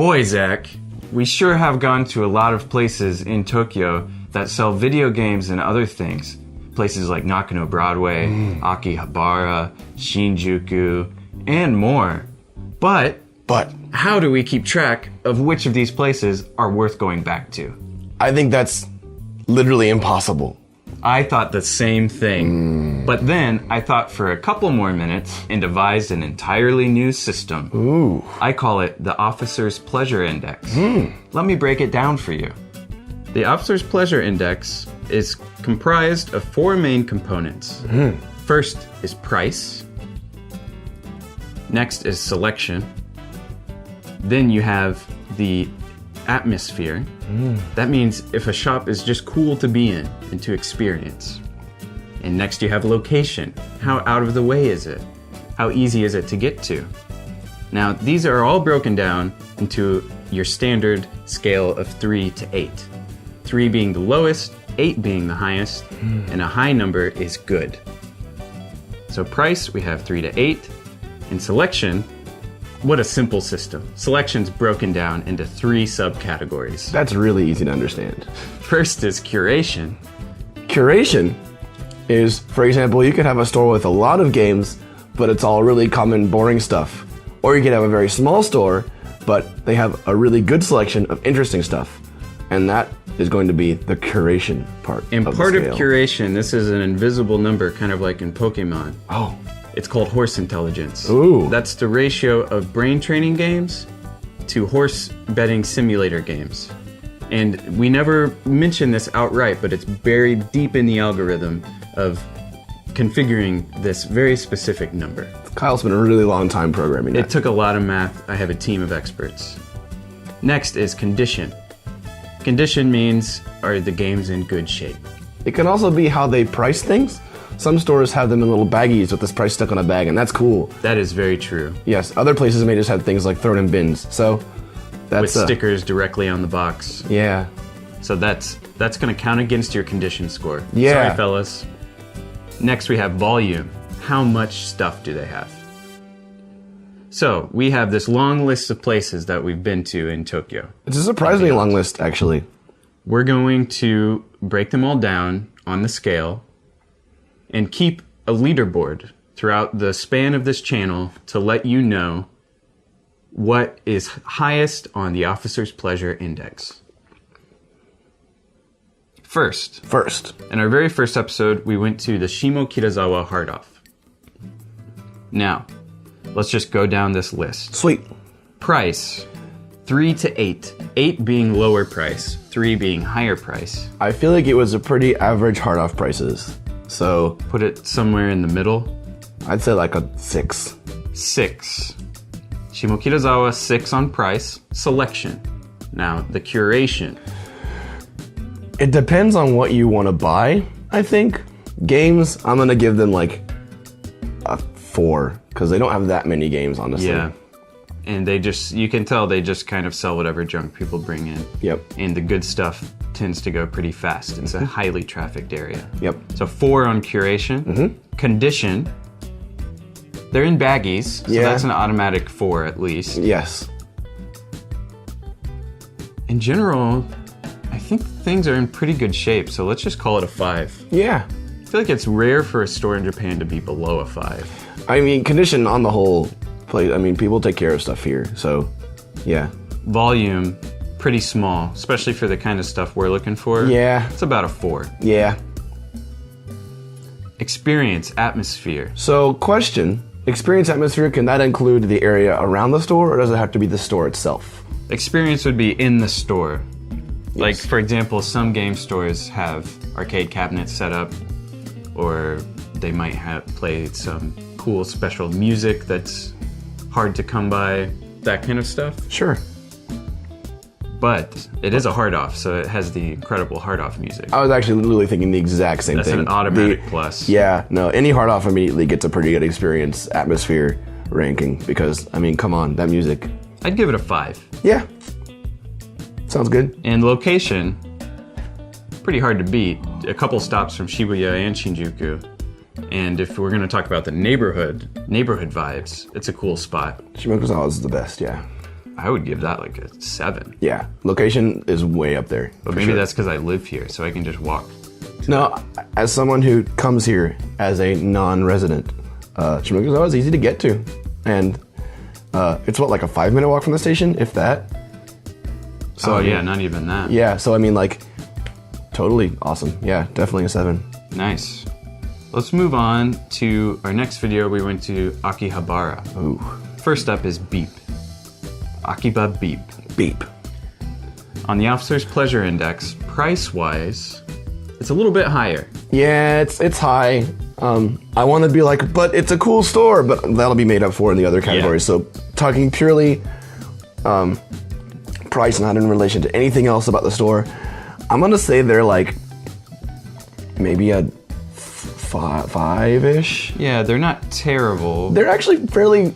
Boy, Zach, we sure have gone to a lot of places in Tokyo that sell video games and other things. Places like Nakano Broadway, Akihabara, Shinjuku, and more. But how do we keep track of which of these places are worth going back to? I think that's literally impossible. I thought the same thing. But then I thought for a couple more minutes and devised an entirely new system. Ooh. I call it the Officer's Pleasure Index. Let me break it down for you. The Officer's Pleasure Index is comprised of 4 main components. First is price. Next is selection. Then you have the atmosphere. That means if a shop is just cool to be in and to experience. And next you have location. How out of the way is it? How easy is it to get to? Now, these are all broken down into your standard scale of 3 to 8. 3 being the lowest, 8 being the highest, and a high number is good. So price, we have 3 to 8. And selection, what a simple system. Selection's broken down into 3 subcategories. That's really easy to understand. First is curation. Curation is, for example, you could have a store with a lot of games, but it's all really common, boring stuff. Or you could have a very small store, but they have a really good selection of interesting stuff. And that is going to be the curation part. And of part the of scale. curation, this is an invisible number, kind of like in Pokemon. Oh. It's called horse intelligence. Ooh. That's the ratio of brain training games to horse betting simulator games. And we never mention this outright, but it's buried deep in the algorithm of configuring this very specific number. Kyle spent a really long time programming that. It took a lot of math. I have a team of experts. Next is condition. Condition means, are the games in good shape? It can also be how they price things. Some stores have them in little baggies with this price stuck on a bag, and that's cool. That is very true. Yes, other places may just have things like thrown in bins. So that's with stickers directly on the box. Yeah. So that's going to count against your condition score. Yeah. Sorry, fellas. Next, we have volume. How much stuff do they have? So we have this long list of places that we've been to in Tokyo. It's a surprisingly long list, actually. We're going to break them all down on the scale and keep a leaderboard throughout the span of this channel to let you know what is highest on the Officer's Pleasure Index. First. In our very first episode, we went to the Shimokitazawa Hard Off. Now, let's just go down this list. Sweet. Price, 3 to 8. 8 being lower price, 3 being higher price. I feel like it was a pretty average hard off prices. So put it somewhere in the middle. I'd say like a 6. 6. Shimokitazawa, 6 on price. Selection. Now, the curation. It depends on what you want to buy, I think. Games, I'm going to give them like a 4, because they don't have that many games, honestly. Yeah. And they just, you can tell they just kind of sell whatever junk people bring in. Yep. And the good stuff tends to go pretty fast. It's a highly trafficked area. Yep. So 4 on curation. Condition. They're in baggies, so that's an automatic 4 at least. Yes. In general, I think things are in pretty good shape, so let's just call it a 5. Yeah. I feel like it's rare for a store in Japan to be below a 5. I mean, condition on the whole place, I mean, people take care of stuff here, so yeah. Volume, pretty small, especially for the kind of stuff we're looking for. Yeah. It's about a 4. Yeah. Experience, atmosphere. So, question, experience atmosphere, can that include the area around the store, or does it have to be the store itself? Experience would be in the store. Yes. Like, for example, some game stores have arcade cabinets set up, or they might have played some cool special music that's hard to come by, that kind of stuff. Sure. But it is a hard off, so it has the incredible hard off music. I was actually literally thinking the exact same thing. That's an automatic plus. Yeah, no, any hard off immediately gets a pretty good experience atmosphere ranking because, I mean, come on, that music. I'd give it a 5. Yeah. Sounds good. And location, pretty hard to beat. A couple stops from Shibuya and Shinjuku. And if we're going to talk about the neighborhood vibes, it's a cool spot. Shimokitazawa is the best, yeah. I would give that like a 7. Yeah, location is way up there. But maybe that's because I live here, so I can just walk. No, as someone who comes here as a non-resident, Shimokitazawa is easy to get to. And it's what, like a 5-minute walk from the station, if that? So, yeah, not even that. Yeah, so I mean, like, totally awesome. Yeah, definitely a 7. Nice. Let's move on to our next video. We went to Akihabara. Ooh. First up is BEEP. Akiba BEEP. Beep. On the Officer's Pleasure Index, price-wise, it's a little bit higher. Yeah, it's high. I want to be like, but it's a cool store, but that'll be made up for in the other categories. Yeah. So talking purely price, not in relation to anything else about the store, I'm going to say they're like maybe a 5-ish. Yeah, they're not terrible. They're actually fairly,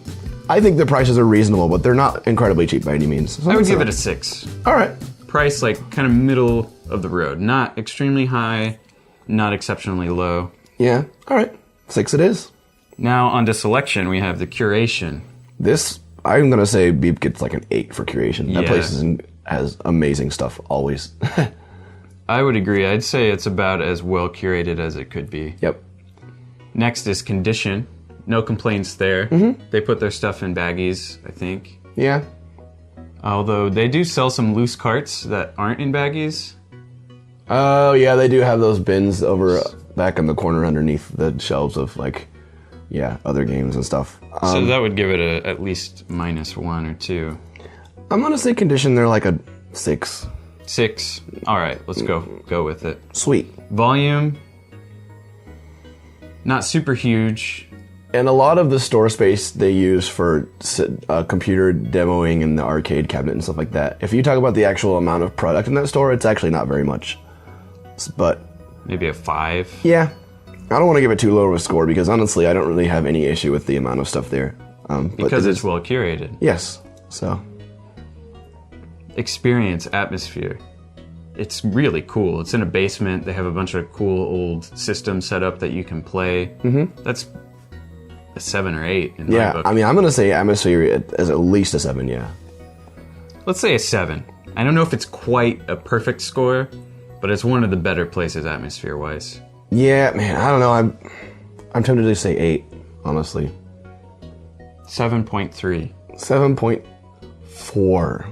I think the prices are reasonable, but they're not incredibly cheap by any means. So I would give it a 6. All right. Price, like, kind of middle of the road. Not extremely high, not exceptionally low. Yeah, all right. 6 it is. Now, on to selection, we have the curation. This, I'm going to say Beep gets like an 8 for curation. That Yeah. place has amazing stuff, always. I would agree. I'd say it's about as well curated as it could be. Yep. Next is condition. No complaints there. They put their stuff in baggies, I think. Yeah. Although they do sell some loose carts that aren't in baggies. Oh, yeah, they do have those bins over back in the corner underneath the shelves of, like, yeah, other games and stuff. So that would give it a at least -1 or 2. I'm going to say condition, they're like a 6. 6. All right, let's go with it. Sweet. Volume, not super huge. And a lot of the store space they use for computer demoing and the arcade cabinet and stuff like that. If you talk about the actual amount of product in that store, it's actually not very much. But Maybe a 5. yeah, I don't want to give it too low of a score because honestly, I don't really have any issue with the amount of stuff there. Because it's well curated. Yes, so. Experience, atmosphere. It's really cool. It's in a basement. They have a bunch of cool old systems set up that you can play. That's a 7 or 8 in my book. I mean, I'm going to say atmosphere is at least a 7, yeah. Let's say a 7. I don't know if it's quite a perfect score, but it's one of the better places atmosphere-wise. Yeah, man, I don't know. I'm tempted to say 8, honestly. 7.3. 7.4.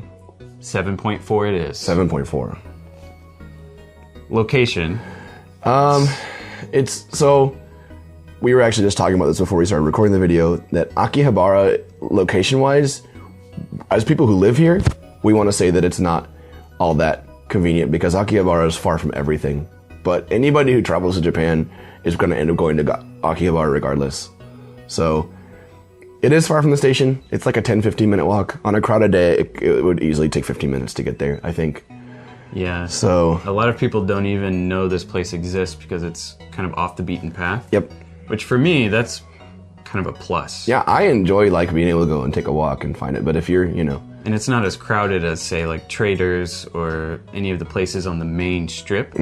7.4 it is. 7.4. Location. It's so we were actually just talking about this before we started recording the video that Akihabara location-wise, as people who live here, we want to say that it's not all that convenient because Akihabara is far from everything. But anybody who travels to Japan is going to end up going to Akihabara regardless. So it is far from the station. It's like a 10-15 minute walk. On a crowded day, it would easily take 15 minutes to get there, I think. Yeah. So a lot of people don't even know this place exists because it's kind of off the beaten path. Yep. Which for me, that's kind of a plus. Yeah, I enjoy like being able to go and take a walk and find it. But if you're, And it's not as crowded as, say, like Traders or any of the places on the main strip.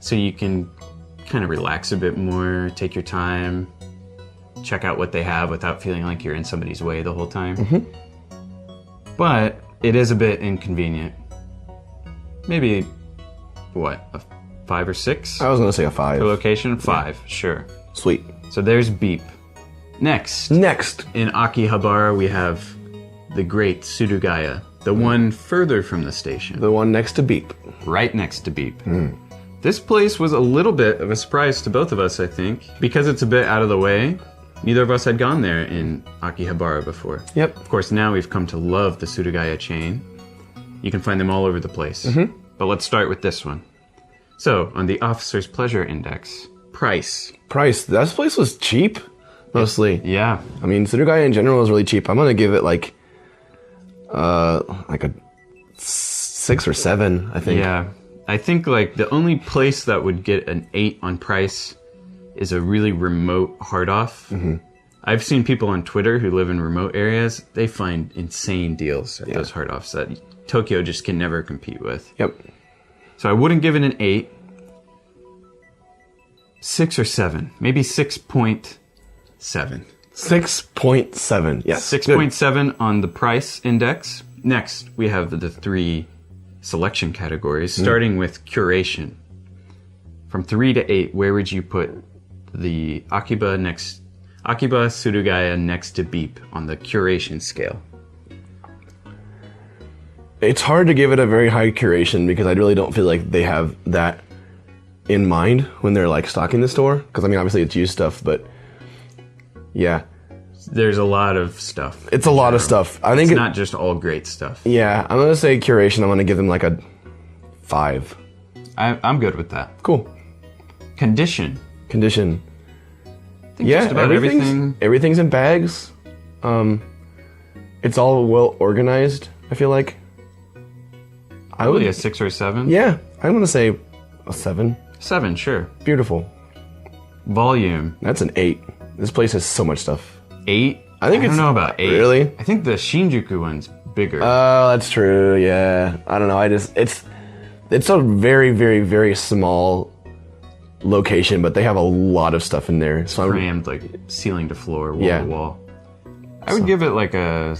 So you can kind of relax a bit more, take your time, check out what they have without feeling like you're in somebody's way the whole time. But it is a bit inconvenient. Maybe, what, a 5 or 6? I was going to say a 5. Per location? 5, sure. Sweet. So there's BEEP. Next, in Akihabara, we have the great Surugaya, the one further from the station. The one next to Beep. Right next to BEEP. This place was a little bit of a surprise to both of us, I think. Because it's a bit out of the way, neither of us had gone there in Akihabara before. Yep. Of course, now we've come to love the Surugaya chain. You can find them all over the place. But let's start with this one. So, on the Officer's Pleasure Index, price. This place was cheap, mostly. Yeah. I mean, Surugaya in general is really cheap. I'm going to give it like a 6 or 7, I think. Yeah. I think like the only place that would get an 8 on price is a really remote Hard Off. I've seen people on Twitter who live in remote areas. They find insane deals at those Hard Offs that Tokyo just can never compete with. Yep. So I wouldn't give it an 8. 6 or 7. Maybe 6.7. 6.7. Yes. 6.7 on the price index. Next, we have the 3 selection categories, starting with curation. From 3 to 8, where would you put the Akiba Surugaya next to BEEP on the curation scale? It's hard to give it a very high curation because I really don't feel like they have that in mind when they're like stocking the store. Because I mean, obviously it's used stuff, but yeah. There's a lot of stuff. It's a lot of stuff. I think it's not just all great stuff. Yeah, I'm going to say curation. I'm going to give them like a 5. I'm good with that. Cool. Condition. I think just about everything's in bags. It's all well organized, I feel like. Probably a 6 or a 7. Yeah, I'm going to say a 7. 7, sure. Beautiful. Volume. That's an 8. This place has so much stuff. 8? I don't know about 8. Really? I think the Shinjuku one's bigger. Oh, that's true. Yeah. I don't know. it's a very, very, very small location, but they have a lot of stuff in there. So crammed, like ceiling to floor, wall to wall. I would give it like a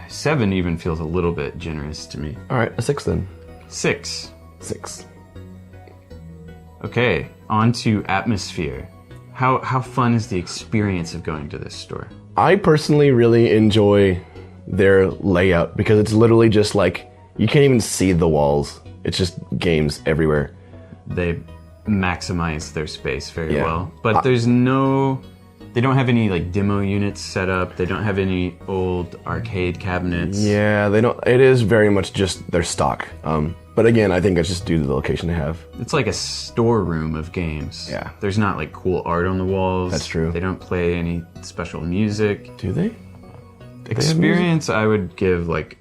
7. Even feels a little bit generous to me. All right, a 6 then. 6. 6. Okay, on to atmosphere. How fun is the experience of going to this store? I personally really enjoy their layout because it's literally just like you can't even see the walls. It's just games everywhere. They maximize their space very well, but they don't have any like demo units set up. They don't have any old arcade cabinets. Yeah, they don't. It is very much just their stock. But again, I think it's just due to the location they have. It's like a storeroom of games. Yeah. There's not like cool art on the walls. That's true. They don't play any special music. Do they? Experience, I would give like...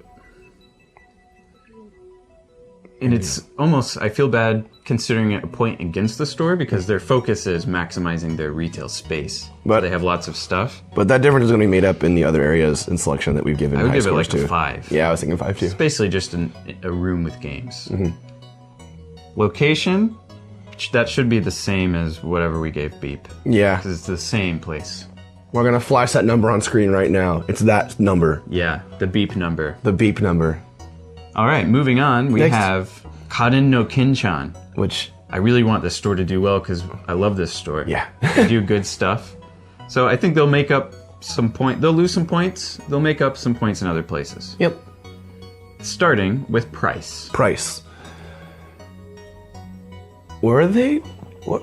And it's almost, I feel bad considering it a point against the store because their focus is maximizing their retail space. But they have lots of stuff. But that difference is going to be made up in the other areas in selection that we've given. I would give it like a 5. Yeah, I was thinking 5 too. It's basically just a room with games. Location, that should be the same as whatever we gave BEEP. Yeah. Because it's the same place. We're going to flash that number on screen right now. It's that number. Yeah, the BEEP number. The BEEP number. All right, moving on, we have Kaden no Kenchan. Which I really want this store to do well because I love this store. Yeah. They do good stuff. So I think they'll make up some point. They'll lose some points. They'll make up some points in other places. Yep. Starting with price. Price. Were they?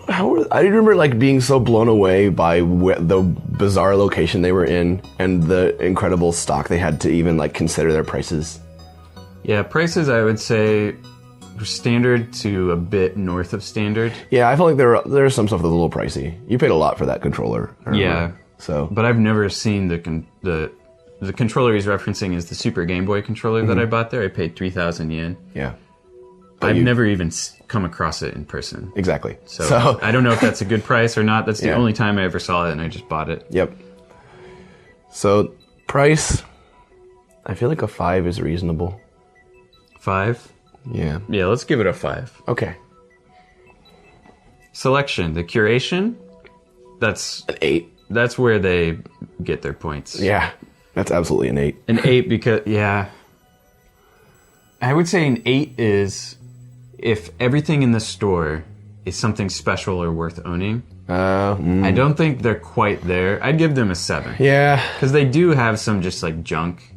I remember like being so blown away by the bizarre location they were in and the incredible stock they had to even like consider their prices. Yeah, prices I would say were standard to a bit north of standard. Yeah, I feel like there's some stuff that's a little pricey. You paid a lot for that controller. Yeah. So, but I've never seen the controller he's referencing is the Super Game Boy controller that I bought there. I paid 3,000 yen. Yeah. I've never even come across it in person. Exactly. So I don't know if that's a good price or not. That's the only time I ever saw it, and I just bought it. Yep. So price, I feel like a 5 is reasonable. 5? Yeah. Yeah, let's give it a 5. Okay. Selection, the curation, that's... An 8. That's where they get their points. Yeah, that's absolutely an 8. An 8 because, yeah. I would say an 8 is if everything in the store is something special or worth owning. I don't think they're quite there. I'd give them a 7. Yeah. Because they do have some just like junk.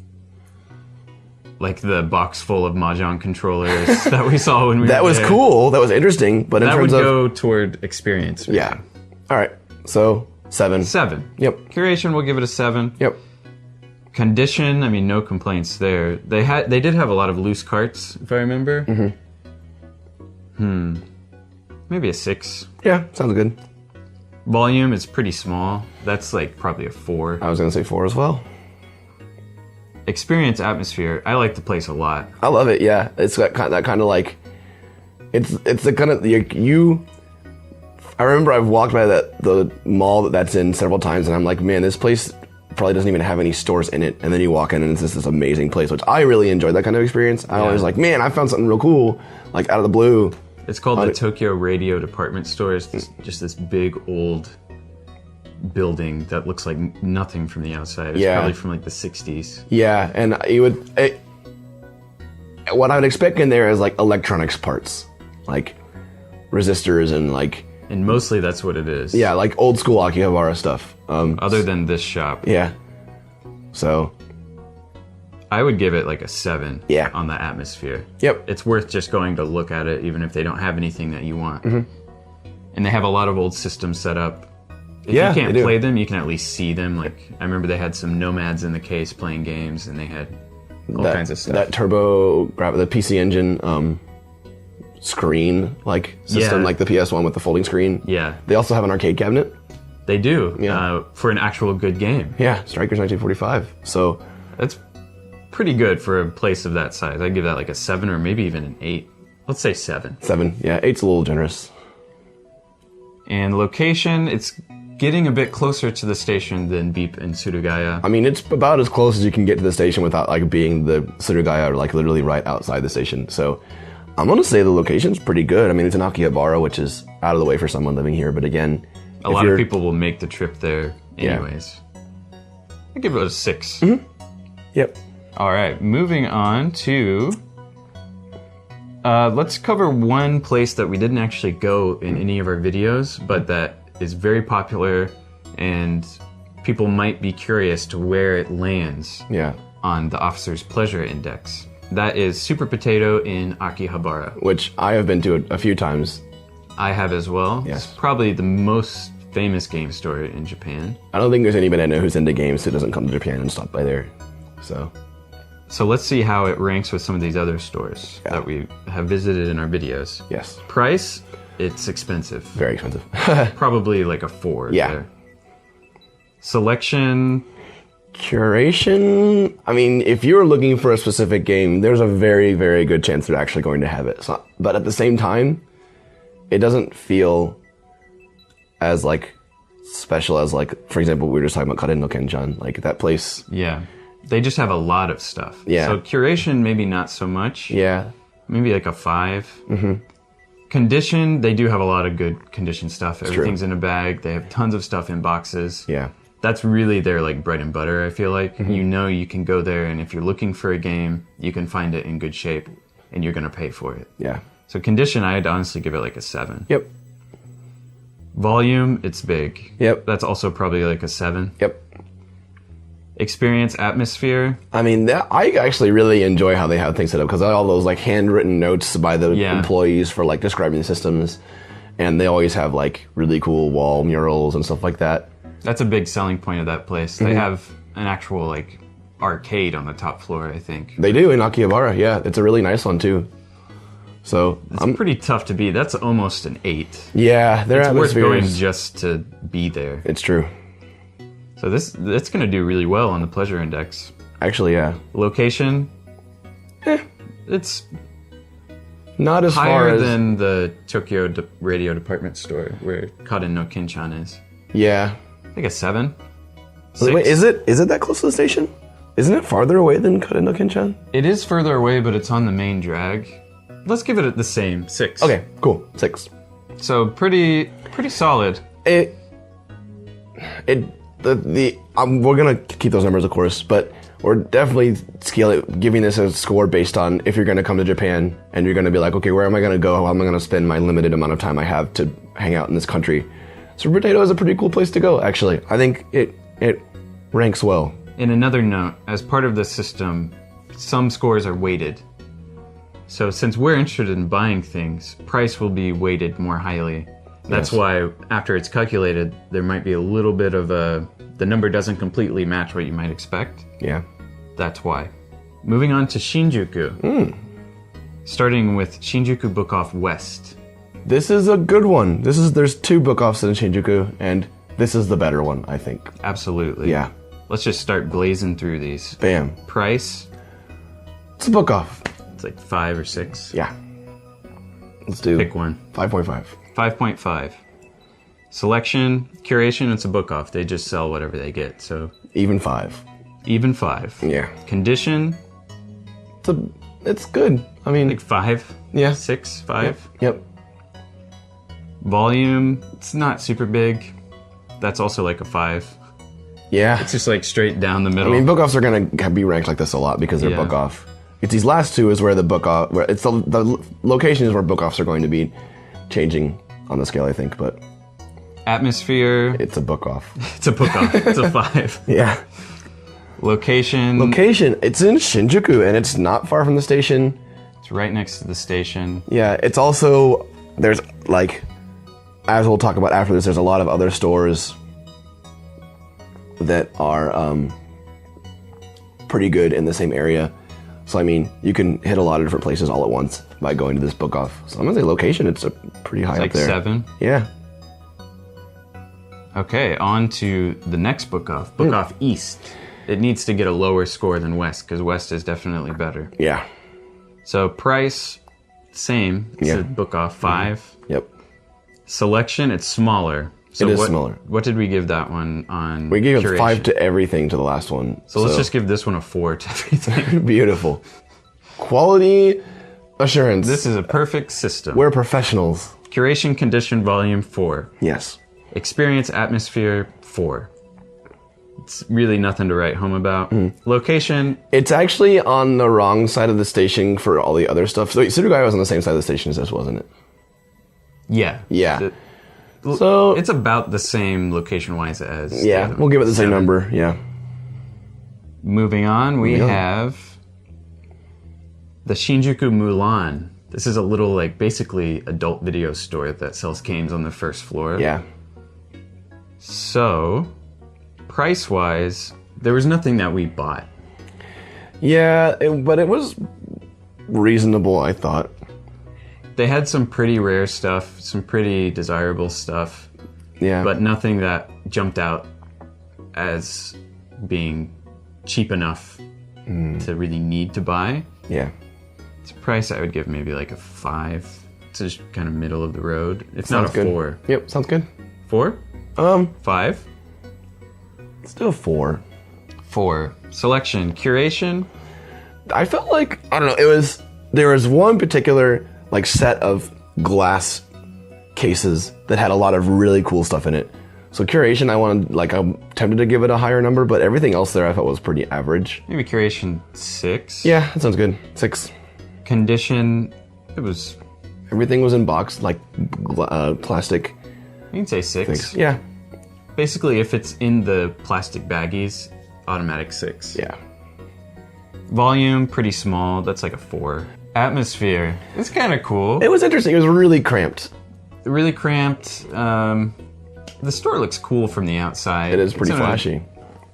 Like the box full of Mahjong controllers that we saw when we were there. That was cool. That was interesting. But in terms that would of... go toward experience. Really. Yeah. All right. So, 7. 7. Yep. Curation, we'll give it a 7. Yep. Condition, I mean, no complaints there. They did have a lot of loose carts, if I remember. Maybe a 6. Yeah, sounds good. Volume is pretty small. That's like probably a 4. I was going to say 4 as well. Experience, atmosphere. I like the place a lot. I love it. Yeah, it's that kind of like, it's the kind of you. I remember I've walked by the mall that's in several times, and I'm like, man, this place probably doesn't even have any stores in it. And then you walk in, and it's just this amazing place, which I really enjoyed that kind of experience. I was like, man, I found something real cool, like out of the blue. It's called the Tokyo Radio Department Store. It's just this big old building that looks like nothing from the outside. It's probably from like the 60s. Yeah, and what I would expect in there is like electronics parts, like resistors and like... And mostly that's what it is. Yeah, like old school Akihabara stuff. Other than this shop. Yeah. So... I would give it like a 7 Yeah. on the atmosphere. Yep. It's worth just going to look at it, even if they don't have anything that you want. And they have a lot of old systems set up. If you can't play them, you can at least see them. Like, I remember they had some nomads in the case playing games, and they had all kinds of stuff. That the PC Engine screen like system, like the PS1 with the folding screen. Yeah. They also have an arcade cabinet. They do, for an actual good game. Yeah, Strikers 1945. So that's pretty good for a place of that size. I'd give that like a 7 or maybe even an 8. Let's say 7. 7, yeah, 8's a little generous. And location, it's getting a bit closer to the station than BEEP and Surugaya. I mean, it's about as close as you can get to the station without like being the Surugaya, like literally right outside the station. So I'm gonna say the location's pretty good. I mean, it's in Akihabara, which is out of the way for someone living here. But again, a lot of people will make the trip there anyways. I'd give it a 6. Yep. All right, moving on to... let's cover one place that we didn't actually go in any of our videos, but that is very popular, and people might be curious to where it lands on the Officer's Pleasure Index. That is Super Potato in Akihabara. Which I have been to a few times. I have as well. Yes. It's probably the most famous game store in Japan. I don't think there's anybody I know who's into games who doesn't come to Japan and stop by there. So let's see how it ranks with some of these other stores that we have visited in our videos. Yes. Price, it's expensive. Very expensive. Probably like a 4 there. Selection. Curation, I mean, if you're looking for a specific game, there's a very, very good chance they're actually going to have it. So, but at the same time, it doesn't feel as like special as like, for example, we were just talking about Kaden no Kenchan, like that place. Yeah. They just have a lot of stuff. Yeah. So curation, maybe not so much. Yeah. Maybe like a 5. Condition, they do have a lot of good condition stuff. Everything's in a bag. They have tons of stuff in boxes. Yeah. That's really their like bread and butter, I feel like. You know you can go there, and if you're looking for a game, you can find it in good shape, and you're going to pay for it. Yeah. So condition, I'd honestly give it like a 7. Yep. Volume, it's big. Yep. That's also probably like a 7. Yep. Experience, atmosphere. I mean, I actually really enjoy how they have things set up, because all those like handwritten notes by the employees for like describing the systems, and they always have like really cool wall murals and stuff like that. That's a big selling point of that place. They have an actual like arcade on the top floor, I think. They do in Akihabara, yeah. It's a really nice one too. So it's pretty tough to beat. That's almost an 8. Yeah, it's worth going just to be there. It's true. So that's going to do really well on the Pleasure Index. Actually, yeah. Location, it's not as higher far as than the Tokyo Radio Department Store where Kaden no Kenchan is. Yeah. I think a 7. Wait, is it that close to the station? Isn't it farther away than Kaden no Kenchan? It is further away, but it's on the main drag. Let's give it the same, 6. Okay, cool, 6. So pretty solid. We're gonna keep those numbers, of course, but we're definitely giving this a score based on if you're gonna come to Japan and you're gonna be like, okay, where am I gonna go? How am I gonna spend my limited amount of time I have to hang out in this country? Super Potato is a pretty cool place to go, actually. I think it ranks well. In another note, as part of the system, some scores are weighted. So since we're interested in buying things, price will be weighted more highly. That's why after it's calculated, there might be a little bit of the number doesn't completely match what you might expect. Yeah. That's why. Moving on to Shinjuku. Starting with Shinjuku Book Off West. This is a good one. There's 2 book offs in Shinjuku, and this is the better one, I think. Absolutely. Yeah. Let's just start blazing through these. Bam. Price. It's a book off. It's like 5 or 6. Yeah. Let's do pick one. 5.5. 5.5. Selection, curation, it's a book off. They just sell whatever they get. So even 5. Even 5. Yeah. Condition. It's good. I mean, like 5. Yeah. 6, 5. Yep. Volume, it's not super big. that's also like a 5. Yeah. It's just like straight down the middle. I mean, book offs are going to be ranked like this a lot because they're Yeah. book off. It's these last two is where the book off, where it's the locations where book offs are going to be changing on the scale, I think, but Atmosphere. it's a book off. It's a book off. It's a 5. Yeah. Location. It's in Shinjuku and it's not far from the station. It's right next to the station. Yeah, it's also, there's like, as we'll talk about after this, there's a lot of other stores that are pretty good in the same area. So, I mean, you can hit a lot of different places all at once by going to this book off. So, I'm going to say location, it's a pretty high It's up like there. 7. Yeah. Okay, on to the next book off. Book off East. It needs to get a lower score than West because West is definitely better. Yeah. So price, same. It's Yeah. a book off 5. Yep. Selection, it's smaller. So It is what, smaller. What did we give that one on We gave curation? a 5 to everything to the last one. So let's just give this one a 4 to everything. Beautiful. Quality assurance. This is a perfect system. We're professionals. Curation, condition, volume, 4. Yes. Experience, atmosphere, 4. It's really nothing to write home about. Location, It's actually on the wrong side of the station for all the other stuff. So Surugaya was on the same side of the station as this, wasn't it? yeah. Yeah. It- So, It's about the same location-wise as... the yeah, other we'll give it the same 7. number. Yeah. Moving on, we Moving on. have the Shinjuku Milan. This is a little, like, basically adult video store that sells games on the first floor. Yeah. So, price-wise, there was nothing that we bought. Yeah, but it was reasonable, I thought. They had some pretty rare stuff, some pretty desirable stuff, Yeah. but nothing that jumped out as being cheap enough to really need to buy. yeah. It's a price I would give maybe like a 5. It's just kind of middle of the road. It's Sounds not a good. 4. Yep, sounds good. 4? 5? Still 4. 4. Selection. Curation. I felt like, I don't know, there was one particular like set of glass cases that had a lot of really cool stuff in it. So curation, I'm tempted to give it a higher number, but everything else there I thought was pretty average. Maybe curation 6. Yeah, that sounds good. 6. Condition. It was, Everything was in box, like plastic you can say 6. things. Yeah. Basically, if it's in the plastic baggies, automatic 6. Yeah. Volume, pretty small. That's like a 4. Atmosphere. It's kind of cool. It was interesting. It was really cramped. Really cramped. The store looks cool from the outside. It is pretty It's in a flashy.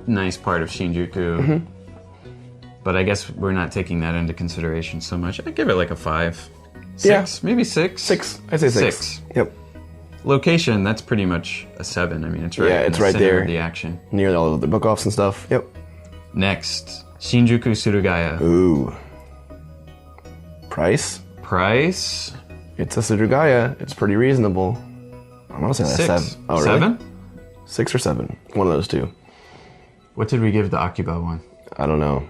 nice part of Shinjuku. But I guess we're not taking that into consideration so much. I'd give it like a 5. 6? Maybe 6? 6. I'd say 6. 6. Yep. Location, that's pretty much a 7. I mean, it's right, Yeah, in it's the right center there. of the action. Near all of the book offs and stuff. Yep. Next, Shinjuku Surugaya. Ooh. Price? Price? It's a Surugaya. It's pretty reasonable. I'm gonna say that's 6. 7. Oh, really? 7? 6 or 7. One of those two. What did we give the Akiba one? I don't know.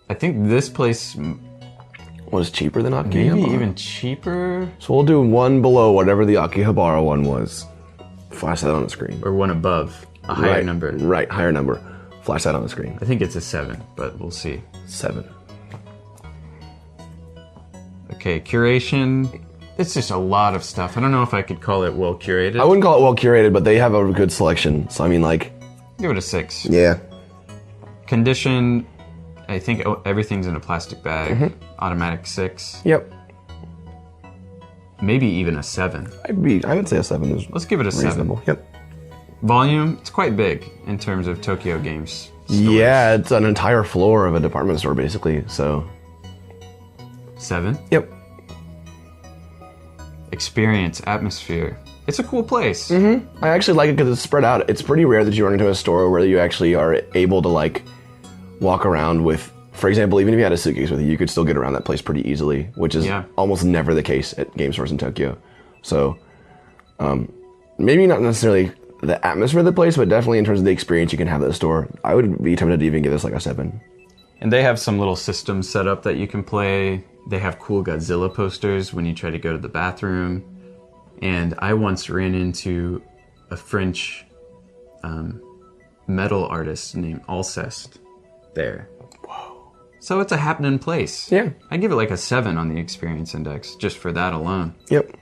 I think this place Was cheaper than Akihabara? maybe even cheaper, So we'll do one below whatever the Akihabara one was. Flash that on the screen. or one above, a higher Right, number. Right, higher number. Flash that on the screen. I think it's a 7, but we'll see. 7. Okay, curation. It's just a lot of stuff. I don't know if I could call it well curated. I wouldn't call it well curated, but they have a good selection. So I mean, like, Give it a 6. yeah. Condition, I think everything's in a plastic bag. Automatic 6. Yep. Maybe even a 7. I would say a 7 is Let's give it a 7. reasonable. Yep. Volume, it's quite big in terms of Tokyo games. stores. Yeah, it's an entire floor of a department store, basically. So, 7. yep. Experience, atmosphere. It's a cool place. I actually like it because it's spread out. It's pretty rare that you run into a store where you actually are able to, like, walk around with, for example, even if you had a suitcase with you, you could still get around that place pretty easily, which is Yeah. almost never the case at game stores in Tokyo. So, maybe not necessarily the atmosphere of the place, but definitely in terms of the experience you can have at the store, I would be tempted to even give this like a 7. And they have some little systems set up that you can play. They have cool Godzilla posters when you try to go to the bathroom. And I once ran into a French metal artist named Alcest there. Whoa. So it's a happening place. Yeah. I give it like a 7 on the experience index, just for that alone. Yep.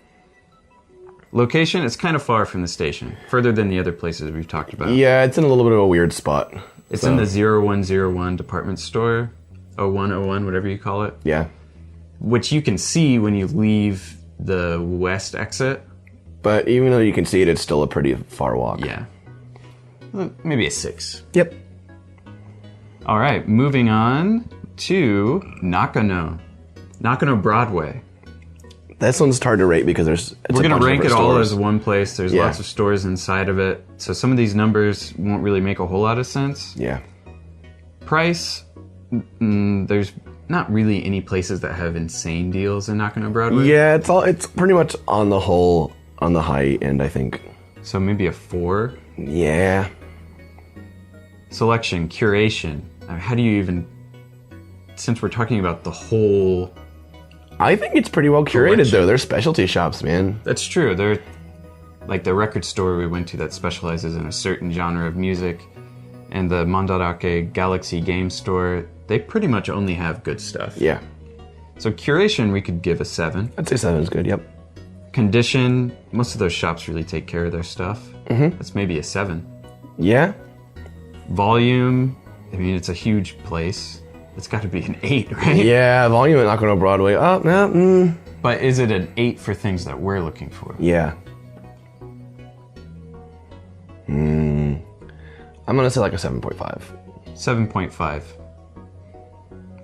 Location, it's kind of far from the station, further than the other places we've talked about. Yeah, it's in a little bit of a weird spot. It's in the 0101 department store, 0101, whatever you call it. Yeah. Which you can see when you leave the west exit. But even though you can see it, it's still a pretty far walk. Yeah. Maybe a 6. Yep. All right, moving on to Nakano. Nakano Broadway. This one's hard to rate because we're going to rank it all as one place. There's Yeah. lots of stores inside of it. So some of these numbers won't really make a whole lot of sense. Yeah. Price, there's not really any places that have insane deals in Nakano Broadway. Yeah, it's pretty much on the whole on the high end, I think. So maybe a 4. Yeah. Selection, curation. How do you even, since we're talking about the whole... I think it's pretty well curated, Collection. though. They're specialty shops, man. That's true. They're like the record store we went to that specializes in a certain genre of music, and the Mandarake Galaxy game store, they pretty much only have good stuff. Yeah. So curation, we could give a 7. I'd say 7 is good, yep. Condition, most of those shops really take care of their stuff. Mm-hmm. That's maybe a 7. Yeah? Volume, I mean, it's a huge place. It's got to be an 8, right? Yeah, volume at Nakano Broadway. Oh, no, But is it an 8 for things that we're looking for? Yeah. I'm going to say like a 7.5. 7.5.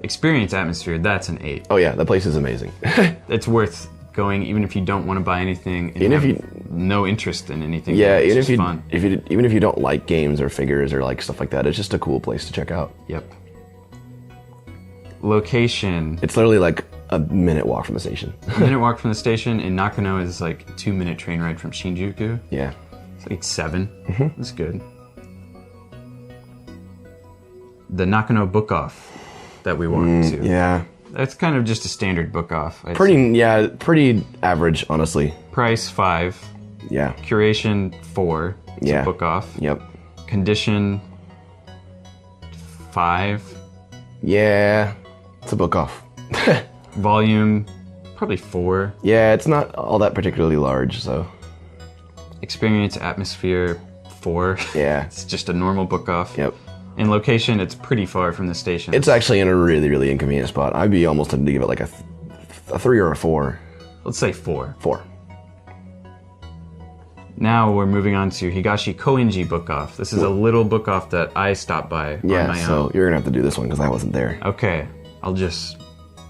Experience atmosphere, that's an 8. Oh, yeah, that place is amazing. It's worth going even if you don't want to buy anything and Even if have you- no interest in anything. Yeah, it's even just fun. even if you don't like games or figures or like stuff like that, it's just a cool place to check out. Yep. Location. It's literally like a minute walk from the station. Minute walk from the station, and Nakano is like a 2-minute train ride from Shinjuku. Yeah. It's like 7. That's good. The Nakano Book Off that we wanted to. Yeah. That's kind of just a standard book off. I'd say. Pretty average, honestly. Price 5. Yeah. Curation 4. It's Yeah. a book off. Yep. Condition 5. Yeah. It's a book off. Volume probably 4. Yeah, it's not all that particularly large, so. Experience atmosphere 4. Yeah. It's just a normal book off. Yep. In location, it's pretty far from the station. It's actually in a really, really inconvenient spot. I'd be almost tempted to give it like a 3 or a 4. Let's say 4. 4. Now we're moving on to Higashi Koenji Book Off. This is a little book off that I stopped by on Yeah, my so own. you're gonna have to do this one because I wasn't there. Okay, I'll just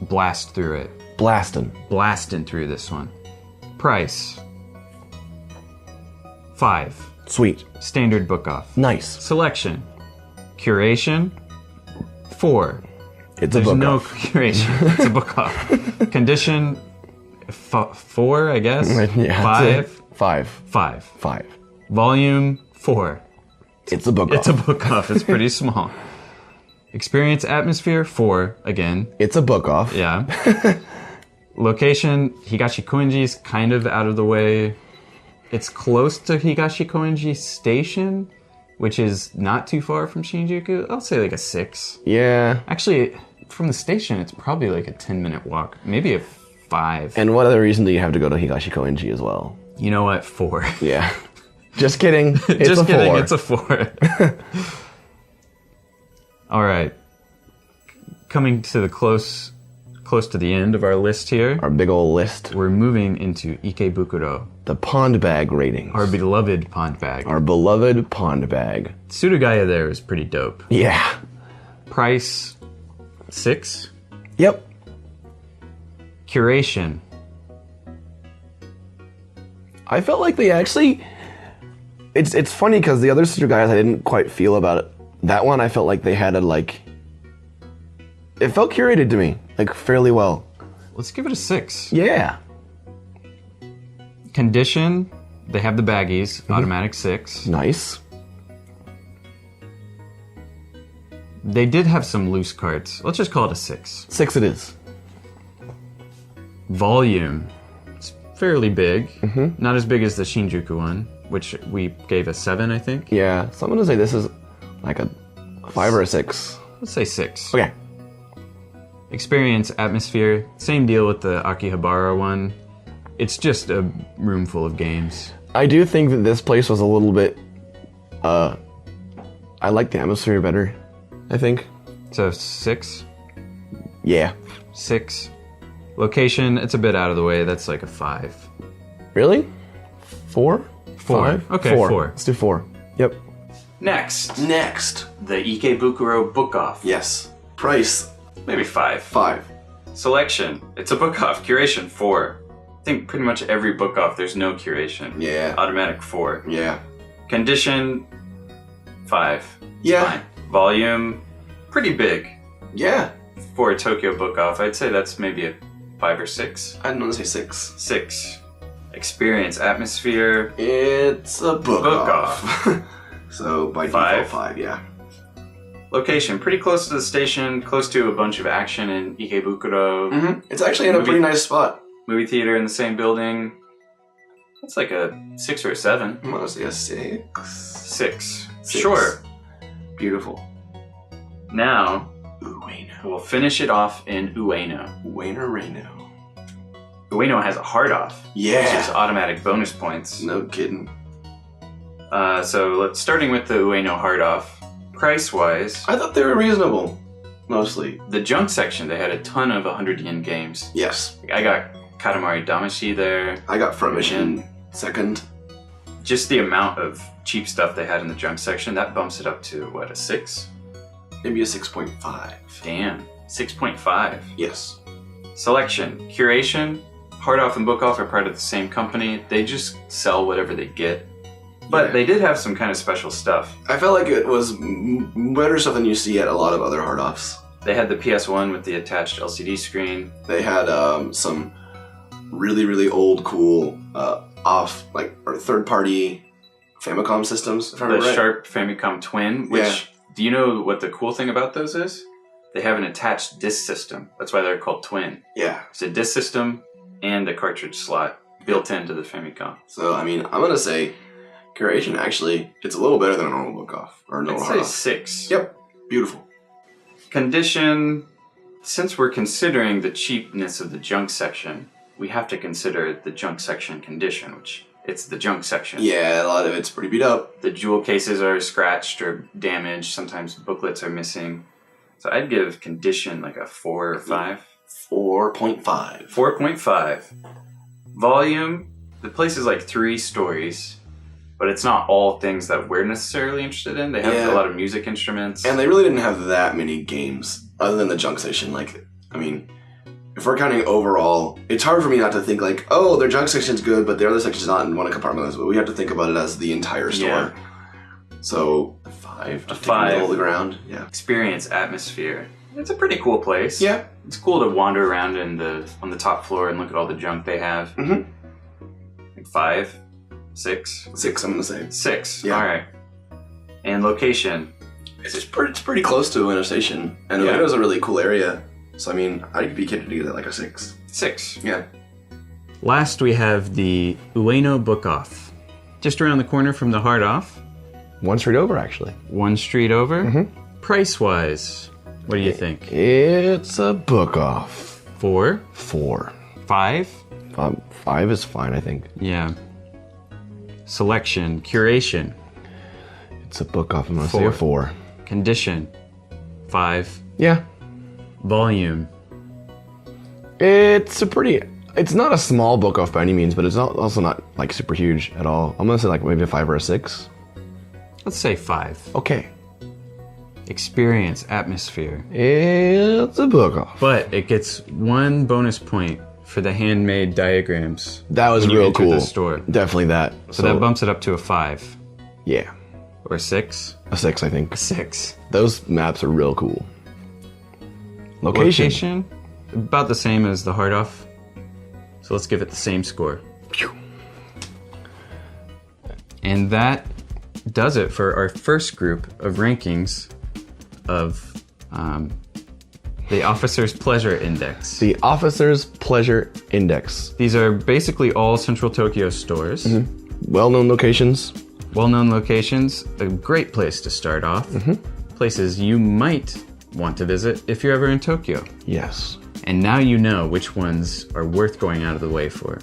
blast through it. Blasting through this one. Price 5. Sweet. Standard book off. Nice. Selection. Curation 4. It's a There's book no off. curation. It's a book off. Condition 4, I guess. Yeah, 5. 5. 5. 5. Volume 4. It's a book It's off. a book off. It's pretty small. Experience atmosphere 4 again. It's a book off. Yeah. Location Higashi Koenji is kind of out of the way. It's close to Higashi Koenji Station, which is not too far from Shinjuku. I'll say like a 6. Yeah. Actually, from the station, it's probably like a 10-minute walk. Maybe a 5. And what other reason do you have to go to Higashi Koenji as well? You know what? 4. Yeah. Just kidding. It's Just a kidding. 4. It's a 4. All right. Coming to the close to the end of our list here. Our big old list. We're moving into Ikebukuro, The pond bag ratings. our beloved pond bag. Our beloved pond bag. Surugaya there is pretty dope. Yeah. Price 6. Yep. Curation. I felt like they actually... It's funny because the other Surugayas I didn't quite feel about it. That one I felt like they had a like... It felt curated to me, like fairly well. Let's give it a 6. Yeah. Condition. They have the baggies. Automatic 6. Nice. They did have some loose cards. Let's just call it a 6. 6 it is. Volume. It's fairly big. Not as big as the Shinjuku one. which we gave a 7, I think. Yeah, so I'm gonna say this is like a 5 or a 6. Let's say 6. Okay. Experience, atmosphere, same deal with the Akihabara one. It's just a room full of games. I do think that this place was a little bit, I like the atmosphere better, I think. So 6? Yeah. 6. Location, it's a bit out of the way. That's like a 5. Really? 4? 4. 5? Okay, 4. Let's do 4. Yep. Next, Next. the Ikebukuro Book Off. Yes. Price. Maybe 5. 5. Selection, it's a book off. Curation, 4. I think pretty much every book off, there's no curation. Yeah. Automatic 4. Yeah. Condition, 5. It's Yeah. fine. Volume, pretty big. Yeah. For a Tokyo book off, I'd say that's maybe a 5 or 6. I'd want to say 6. 6. Experience, atmosphere, It's a book off. So by 5. default, 5, yeah. Location, pretty close to the station, close to a bunch of action in Ikebukuro. Mm-hmm. It's actually in a pretty nice spot. Movie theater in the same building. That's like a 6 or a 7. I'm gonna say a 6. 6. 6. Sure. Beautiful. Now, Ueno. we'll finish it off in Ueno. Ueno. Ueno has a hard off, which is Yeah. automatic bonus points. No kidding. So starting with the Ueno hard off. Price-wise, I thought they were reasonable. Mostly. the junk section, they had a ton of 100 yen games. Yes. I got Katamari Damacy there. I got Front Mission second. Just the amount of cheap stuff they had in the junk section, that bumps it up to, what, a 6? Maybe a 6.5. Damn, 6.5. Yes. Selection, curation, hard off and book off are part of the same company. They just sell whatever they get. But Yeah. they did have some kind of special stuff. I felt like it was better stuff than you see at a lot of other hard offs. They had the PS1 with the attached LCD screen. They had some really, really old, cool or third-party Famicom systems. If I The remember right. Sharp Famicom Twin, which, do you know what the cool thing about those is? They have an attached disc system. That's why they're called Twin. Yeah. It's a disc system and a cartridge slot built into the Famicom. So, I mean, I'm going to say curation, actually, it's a little better than a normal book off. Or a normal I'd hard say off. 6. Yep. Beautiful. Condition, since we're considering the cheapness of the junk section, we have to consider the junk section condition, which it's the junk section. Yeah, a lot of it's pretty beat up. The jewel cases are scratched or damaged. Sometimes booklets are missing. So I'd give condition like a 4 or 5. 4.5. 4.5. Volume, the place is like 3 stories, but it's not all things that we're necessarily interested in. They have Yeah. a lot of music instruments. And they really didn't have that many games other than the junk section. Like, I mean, if we're counting overall, it's hard for me not to think like, oh, their junk section's good, but their other section's not in one compartment. But we have to think about it as the entire store. Yeah. So, a 5. A Just 5. middle of the ground. Yeah. Experience, atmosphere. It's a pretty cool place. Yeah. It's cool to wander around on the top floor and look at all the junk they have. Mm-hmm. Like 5, 6. 6, I'm gonna say. 6. Yeah. All right. And location. It's pretty close to Ueno Station, and Yeah. Ueno's a really cool area. So I mean, I'd be kidding to get it like a 6. 6. Yeah. Last, we have the Ueno Book Off. Just around the corner from the Hard Off. One street over, actually. 1 street over. Mm-hmm. Price-wise, what do you think? It's a book off. 4? 4. 5? 5 is fine, I think. Yeah. Selection, curation, It's a book off. I'm gonna say 4. a 4. condition, 5. Yeah. Volume, It's not a small book off by any means, but it's also not like super huge at all. I'm gonna say like maybe a 5 or a 6. let's say 5. Okay. Experience, atmosphere. It's a book off. But it gets 1 bonus point for the handmade diagrams. That was when you real enter cool. the store. Definitely that. So that bumps it up to a 5. Yeah. Or 6. A 6, I think. 6. Those maps are real cool. Location. About the same as the Hard Off. So let's give it the same score. Phew. And that does it for our first group of rankings of the Officer's Pleasure Index. The Officer's Pleasure Index. These are basically all Central Tokyo stores. well-known locations. Well-known locations, a great place to start off. Places you might want to visit if you're ever in Tokyo. Yes. And now you know which ones are worth going out of the way for.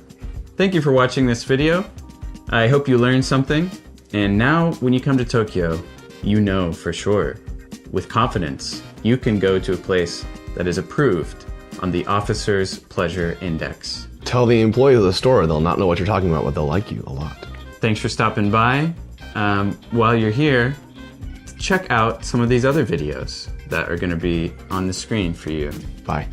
Thank you for watching this video. I hope you learned something. And now when you come to Tokyo, you know for sure, with confidence, you can go to a place that is approved on the Officer's Pleasure Index. Tell the employee of the store, they'll not know what you're talking about, but they'll like you a lot. Thanks for stopping by. While you're here, check out some of these other videos that are going to be on the screen for you. Bye.